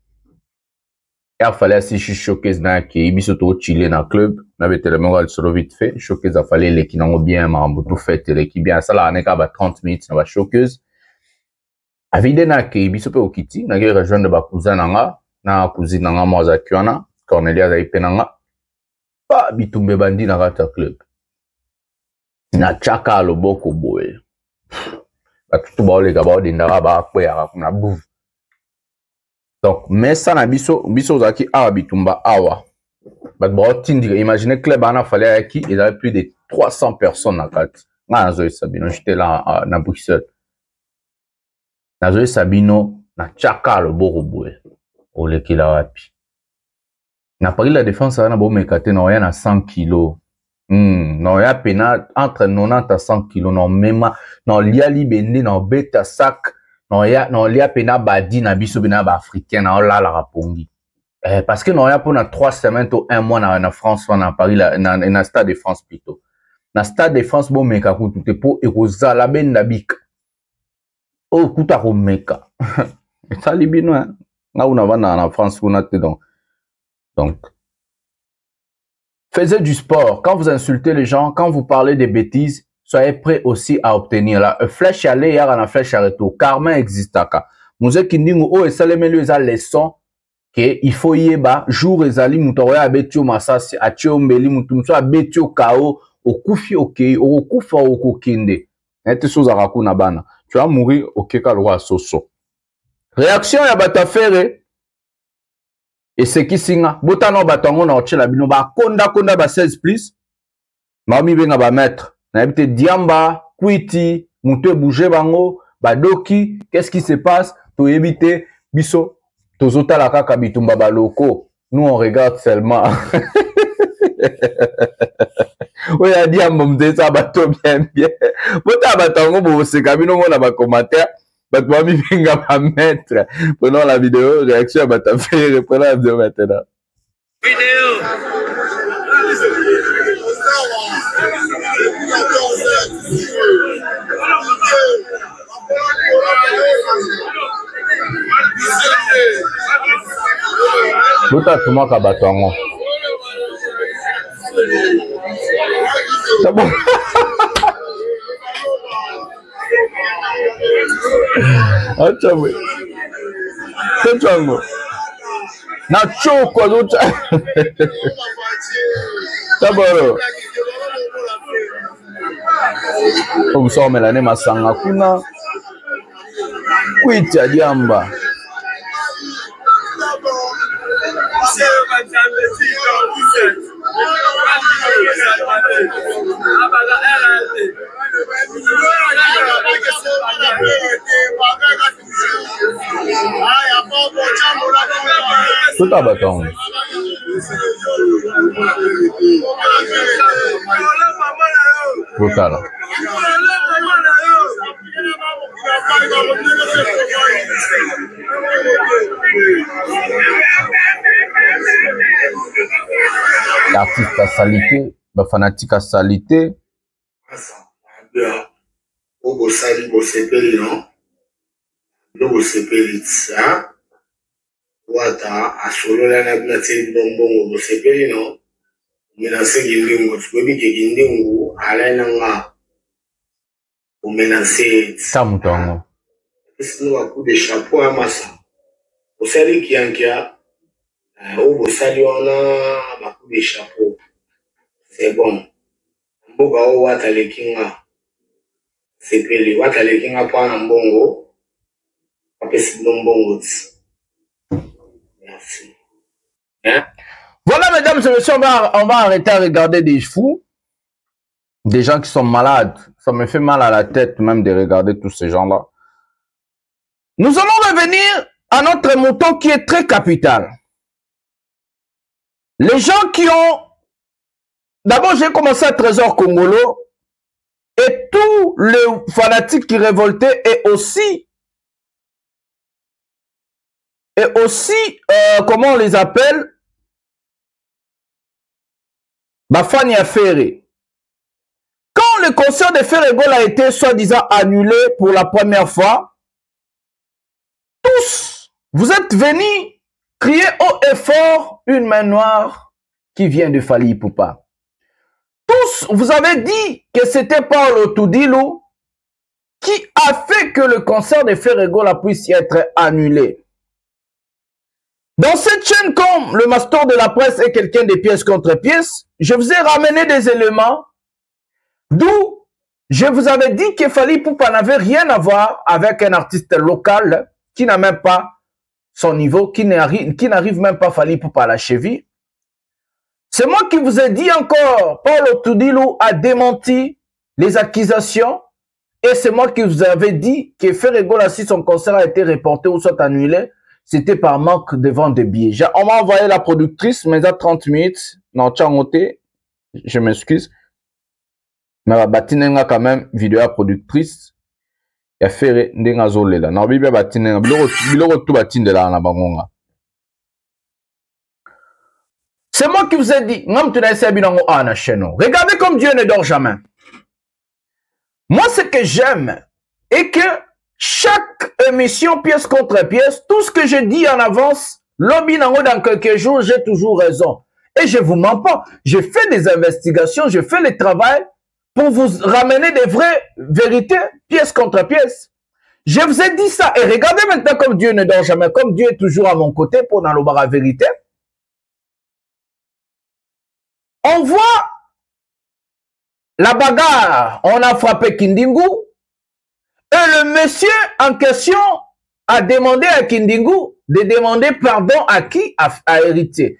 Il fallait si je showcase na ki ibiso to chiller na club na betelemo al solo vite fait showcase a fallait les qui n'ont bien mambo tout fait les qui bien ça là on est qu'à 30 minutes na showcase Avide na ke biso pe okiti na ke rejoindre ba cousin nanga na cousine nanga moza kiona Cornelia za ipenanga ba bitumbe bandi na kata club na chaka loboko boye ba tutu ba olega ba odinda ba kwea kuna bouv. Donc mais ça na biso zaki awa bitumba awa ba tindika imaginez club ana fallait à qui il y avait plus de 300 personnes na kati nga zo Sabino j'étais là na Bruxelles na zo Sabino na chaka loboko boye olekila wapi na Paris la défense na bo mekate na ya na 100 kg non ya pena entre 90 à 100 kg non même non lia libende non beta sac non lia pena badi na biso bina ba africain na la rapongi parce que non ya pour na 3 semaines ou 1 mois na France na Paris na stade de France plutôt na stade de France bo meka ku tout po ekozala benda bik oh kuta ko meka ça libino nga una vana na France kuna te donc faites du sport. Quand vous insultez les gens, quand vous parlez des bêtises, soyez prêts aussi à obtenir. La flèche à aller, la flèche à retour. Karma existe. Nous qui dit oh et ça les mêmes leçons que il faut y eba jour ezali mutoya abetio masasi atio mbeli mutumso abetio kao okufi okay okufa okokinde. Nete soza rakuna bana. Tu vas mourir okeka lwa soso. Réaction ya batafere. Et c'est qui singa botano batango na ochela bino ba konda ba 16 plus mami benga ba mettre na habité diamba kwiti muté bouger bango ba doki qu'est-ce qui se passe to éviter biso tozota la kaka bitumba ba loko nous on regarde seulement oui a diamba mté ça bato bien bota batango bo se kabino ngona ba commentaire. But mami venga va mettre. Prenons la vidéo, réaction à Batafé, reprenons la vidéo maintenant. Bota tuma ka batango. C'est bon. Achawe. Tetwango. Na choko lucha. Taboro. Umsome la nema sanga kuna. Kwita diamba. Tout à bâton. Total. L'artiste à salité, le fanatique à salité. Au sali bo sepeli non do sepeli ça wata asolola na binati bongo bo sepeli non mina segi ndingo tsobi ke ndingo alaina nga o menacer Samutongo sino wa coup de chapeau amasa o sali kiankia o bo sali ona ba coup de chapeau c'est bon mboga o wata lekinga sepeli wata lekinga pana mbongo apesi mbongo. Merci. Hein? Voilà, mesdames et messieurs, on va arrêter à regarder des fous, des gens qui sont malades. Ça me fait mal à la tête même de regarder tous ces gens-là. Nous allons revenir à notre mouton qui est très capital. Les gens qui ont... D'abord, j'ai commencé à Trésor Congolo et tous les fanatiques qui révoltaient et aussi, comment on les appelle? Bafani Affaire. Quand le concert de Ferrégol a été soi-disant annulé pour la première fois, tous, vous êtes venus crier haut et fort une main noire qui vient de Fally Ipupa. Tous, vous avez dit que c'était Paolo Tudilo qui a fait que le concert de Ferregola puisse être annulé. Dans cette chaîne, comme le master de la presse est quelqu'un de pièce contre pièce, je vous ai ramené des éléments d'où je vous avais dit que Fally Ipupa n'avait rien à voir avec un artiste local qui n'a même pas son niveau, qui n'arrive même pas Fally Ipupa à la cheville. C'est moi qui vous ai dit encore, Paul Otudilo a démenti les accusations et c'est moi qui vous avais dit que Ferregola, si son concert a été reporté ou soit annulé, c'était par manque de vente de billets. On m'a envoyé la productrice, mais à 30 minutes, non, je m'excuse. Mais la batinenga quand même, vidéo à productrice, il a fait ndenga zolela. Na bibi batinenga, biloko tout batindela na bangonga. C'est moi qui vous ai dit, regardez comme Dieu ne dort jamais. Moi, ce que j'aime est que chaque émission, pièce contre pièce, tout ce que je dis en avance, lobby nango dans quelques jours, j'ai toujours raison. Et je vous mens pas. Je fais des investigations, je fais le travail pour vous ramener des vraies vérités, pièce contre pièce. Je vous ai dit ça. Et regardez maintenant comme Dieu ne dort jamais, comme Dieu est toujours à mon côté pour dans la vérité. On voit la bagarre, on a frappé Kindingu, et le monsieur en question a demandé à Kindingu de demander pardon à qui? À Héritier.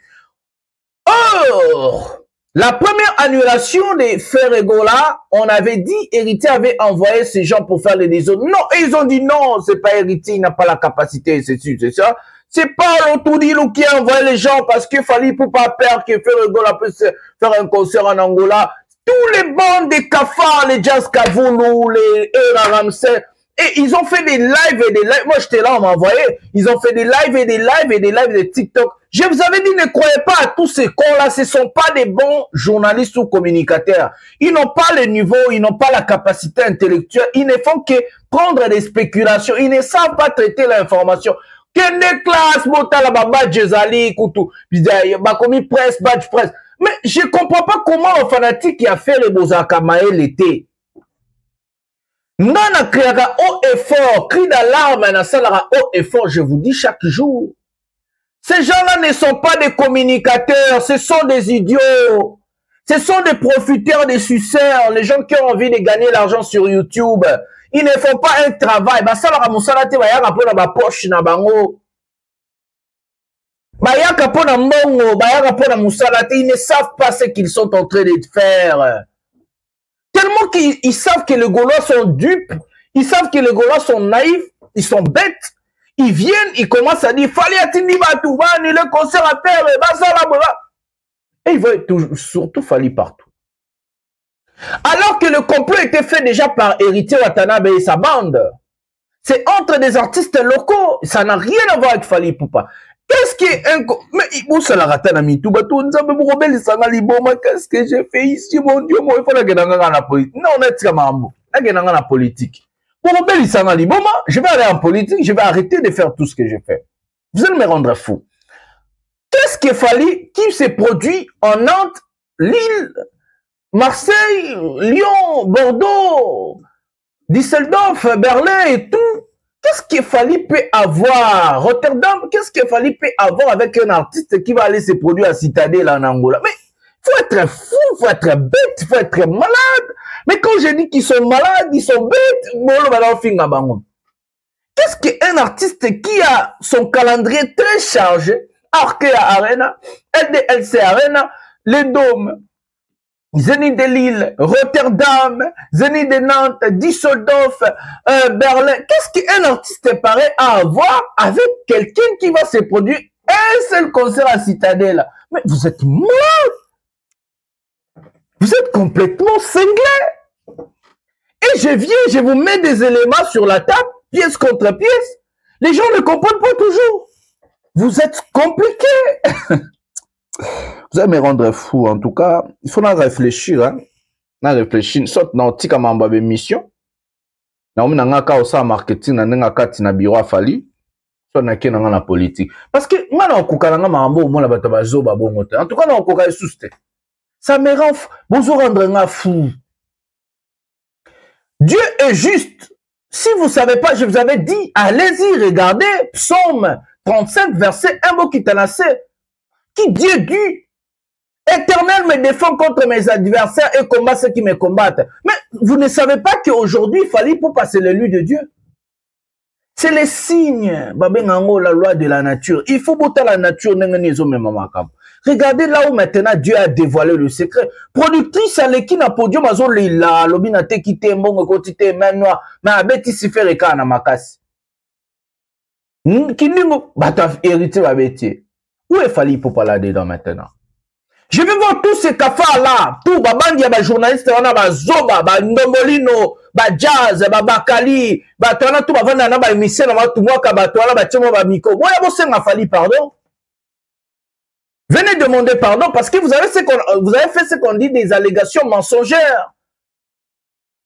Or, la première annulation de Ferregola, on avait dit, Héritier avait envoyé ces gens pour faire les désordres. Non, et ils ont dit non, c'est pas Héritier, il n'a pas la capacité, c'est ça. C'est pas l'Otudilo qui a envoyé les gens parce qu'il fallait pour pas perdre que Ferregola puisse faire un concert en Angola. Tous les bandes des cafards, les Jazz Kavulu, les Era Ramsey, et ils ont fait des lives et des lives. Moi, j'étais là, on m'a envoyé. Ils ont fait des lives et des lives et des lives de TikTok. Je vous avais dit, ne croyez pas à tous ces cons-là. Ce ne sont pas des bons journalistes ou communicateurs. Ils n'ont pas le niveau, ils n'ont pas la capacité intellectuelle. Ils ne font que prendre des spéculations. Ils ne savent pas traiter l'information. Kende classe, Botala, Baba, Jezali, Koutou, Bakomi presse, badge presse. Mais je ne comprends pas comment un fanatique qui a fait les Bozaka Maël était. Non, a créé haut et fort, cri d'alarme, na salara haut et fort, je vous dis chaque jour. Ces gens-là ne sont pas des communicateurs, ce sont des idiots. Ce sont des profiteurs, des suceurs, les gens qui ont envie de gagner l'argent sur YouTube. Ils ne font pas un travail. Bah, salara moussalate, bah, y'a rapport dans ma poche, na bango. Bah, y'a rapport dans mongo, bah, y'a rapport dans moussalate. Ils ne savent pas ce qu'ils sont en train de faire. Tellement qu'ils savent que les Gaulois sont dupes, ils savent que les Gaulois sont naïfs, ils sont bêtes. Ils viennent, ils commencent à dire, fallait atteindre le concert à faire, et ils veulent surtout Fally partout. Alors que le complot était fait déjà par Héritier Watanabe et sa bande. C'est entre des artistes locaux, ça n'a rien à voir avec Fally Ipupa. Qu'est-ce qui est un... Mais qu'est-ce que j'ai fait ici, mon Dieu, il faut la gagner dans la politique. Non, on est mambo. La gagner dans la politique. Pour je vais aller en politique, je vais arrêter de faire tout ce que j'ai fait. Vous allez me rendre fou. Qu'est-ce qu'il fallait qui s'est produit en Nantes, Lille, Marseille, Lyon, Bordeaux, Düsseldorf, Berlin et tout? Qu'est-ce qu'il fallait peut avoir? Rotterdam, qu'est-ce qu'il fallait peut avoir avec un artiste qui va aller se produire à Citadelle en Angola? Mais il faut être fou, il faut être bête, il faut être malade. Mais quand je dis qu'ils sont malades, ils sont bêtes, qu'est-ce qu'un artiste qui a son calendrier très chargé, Arkea Arena, LDLC Arena, les Dômes, Zénith de Lille, Rotterdam, Zénith de Nantes, Düsseldorf, Berlin. Qu'est-ce qu'un artiste est pareil à avoir avec quelqu'un qui va se produire un seul concert à Citadelle? Mais vous êtes malade. Vous êtes complètement cinglé. Et je viens, je vous mets des éléments sur la table, pièce contre pièce. Les gens ne comprennent pas toujours. Vous êtes compliqué. Vous allez me rendre fou, en tout cas. Il faut en réfléchir, hein. On réfléchir. Soit dans tika mamba mission. Na omi nanga osa marketing na nenga kati na bureau Fally. Soit na kena na politique. Parce que moi na okukala nga mambo mo la bato bazo ba bongo te. En tout cas na okukala souste. Ça me rend fou. Bonjour rendre nga fou. Dieu est juste. Si vous ne savez pas, je vous avais dit, allez-y, regardez, psaume 35, verset 1, mot qui qui Dieu dit, Éternel me défend contre mes adversaires et combat ceux qui me combattent. Mais vous ne savez pas qu'aujourd'hui, il fallait pour passer l'élu de Dieu. C'est les signes, la loi de la nature. Il faut botter la nature. Regardez là où maintenant Dieu a dévoilé le secret. Productrice à l'équipe à podium, la lobina te quitté, bon, côté, main noire, mais à bêtis si fait les cas à makas. Qui dit, bah, t'as hérité ma bêtise. Où est fallu pour parler dedans maintenant? Je vais voir tous ces cafards-là, tout, babandi, ba journaliste, ba zoba, ba ndombolino, ba jazz, ba bakali, ba tana tout, ba vana, ba émission, ba tout, moi, ba toala, ba tchemo, ba miko. Moi, y'a bossé, m'a fallu pardon. Venez demander pardon parce que vous avez fait ce qu'on dit des allégations mensongères.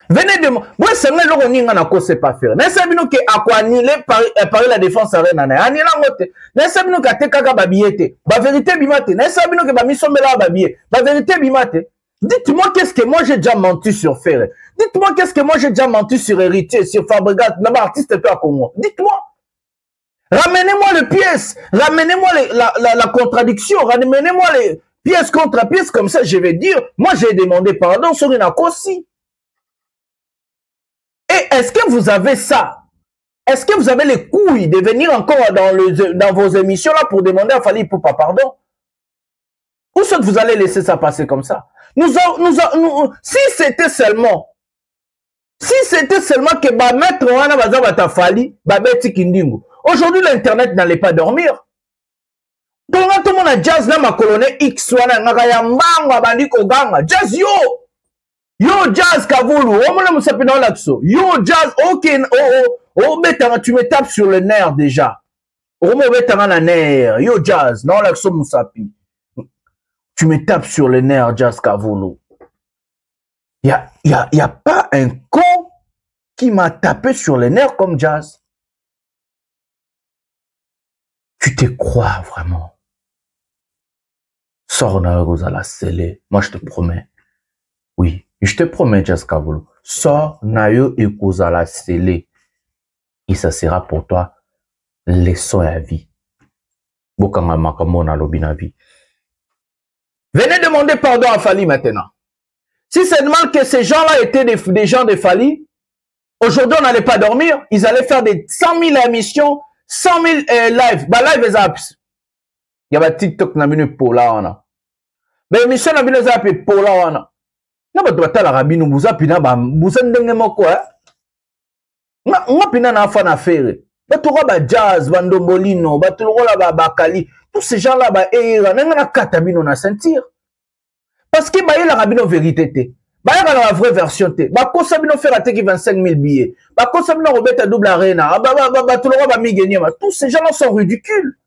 Venez demander. Moi, c'est vrai, l'on n'y en a quoi c'est pas faire. N'est-ce pas que à quoi annuler par la défense à rien année la motte. N'est-ce pas que te kaka babiete. Ba vérité bimate. N'est-ce pas que ba misomela babié. Ba vérité bimate. Dites-moi qu'est-ce que moi j'ai déjà menti sur Ferre. Dites-moi qu'est-ce que moi j'ai déjà menti sur Héritier, sur Fabregas, n'importe artiste pas comme moi. Dites-moi. Ramenez-moi les pièces, ramenez-moi la contradiction, ramenez-moi les pièces contre pièces, comme ça je vais dire, moi j'ai demandé pardon sur une aussi. Et est-ce que vous avez ça? Est-ce que vous avez les couilles de venir encore dans vos émissions là pour demander à Fally Ipupa pardon? Ou soit vous allez laisser ça passer comme ça? Si c'était seulement que ba maître wana baza bata Fally, ba beti kindingu. Aujourd'hui, l'Internet n'allait pas dormir. Donc, tout le monde a jazz, là, ma colonne X, wana, ngaya mbanga, bandi koganga. Jazz, yo! Yo, jazz, kavulu. Oh, mon sape dans l'axo. Yo, jazz, ok, oh, betanga, tu me tapes sur le nerf, déjà. Oh, mon betanga, la nerf. Yo, jazz, non, l'axo, moussapi. Tu me tapes sur le nerf, jazz, kavulu. Y a pas un con qui m'a tapé sur le nerf comme jazz. Tu te crois vraiment? Sors na la scellé. Moi, je te promets. Oui, je te promets, Jazz Kavulu. Sors na la scellé. Et ça sera pour toi leçon à vie. Bokanga makamo na lobina vie. Venez demander pardon à Fally maintenant. Si c'est normal que ces gens-là étaient des gens de Fally, aujourd'hui on n'allait pas dormir, ils allaient faire des 100 000 émissions, 100 000 live. Bah live les apps. Il y a ba TikTok na minu pola wana. Ba émission na minu zapi pola wana. Na ba doit la rabinu buza pina ba buza ndenge moko nga pina na fa na fere. Ba to ba jazz, ba ndombolino, ba to ba bakali. Tous ces gens là ba era na kata bino na sentir. Parce que ba la rabino vérité te. Bah, il y a la vraie version. Bah, quand ça vient faire attaquer 25 000 billets. Bah, quand ça vient remettre à double arena. Tout le monde va gagner. Tous ces gens-là sont ridicules.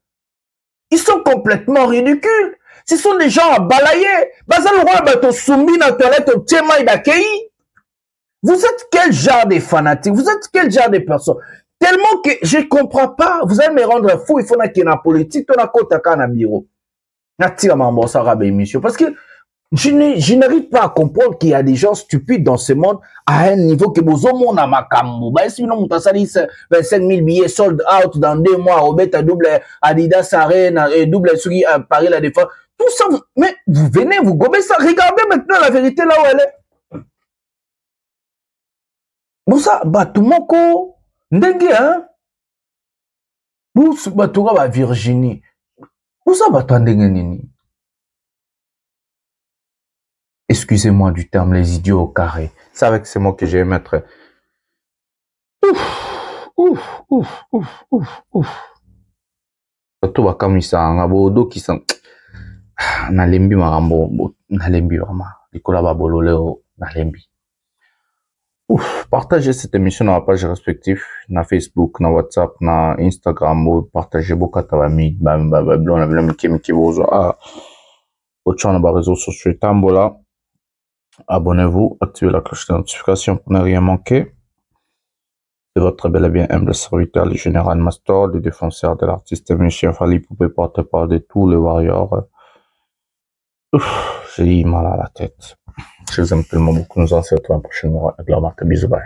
Ils sont complètement ridicules. Ce sont des gens à balayer. Bah, ça le roi, bah, soumis dans la toilette au théma et d'accueil. Vous êtes quel genre de fanatiques? Vous êtes quel genre de personnes? Tellement que je comprends pas. Vous allez me rendre fou. Il faut qu'il y ait une politique. On a côté à un bureau. Parce que je n'arrive pas à comprendre qu'il y a des gens stupides dans ce monde à un niveau que vous avez à Makambo. Bah, si vous avez 25 000 billets sold out dans 2 mois, au bête à double Adidas Arena et double Sugi à Paris la Défense. Tout ça, mais vous venez, vous gobez ça. Regardez maintenant la vérité là où elle est. Bon, ça, bah, tout mon co, ndenge, hein? Vous, bah, tout va Virginie. Vous, ça, bah, ndenge, nini? Excusez-moi du terme, les idiots au carré. C'est avec ces mots que je vais mettre. Tout va comme ça, on a beaucoup qui sont. Nalembi marambo, nalembi vraiment. Nicolas Babololeo, nalembi. Partagez cette émission dans la page respective, na Facebook, na WhatsApp, na Instagram, partagez beaucoup à ta famille, on a vu la qui vous a. Autre chose, réseaux sociaux, Tambola. Abonnez-vous, activez la cloche de notification pour ne rien manquer. C'est votre bel et bien humble serviteur, le général Mastor, le défenseur de l'artiste Monsieur Fally Ipupa, porte-parole de tous les warriors. J'ai mal à la tête. Je vous aime tellement beaucoup. Nous en retrouvons la prochaine fois. Bisous, bye.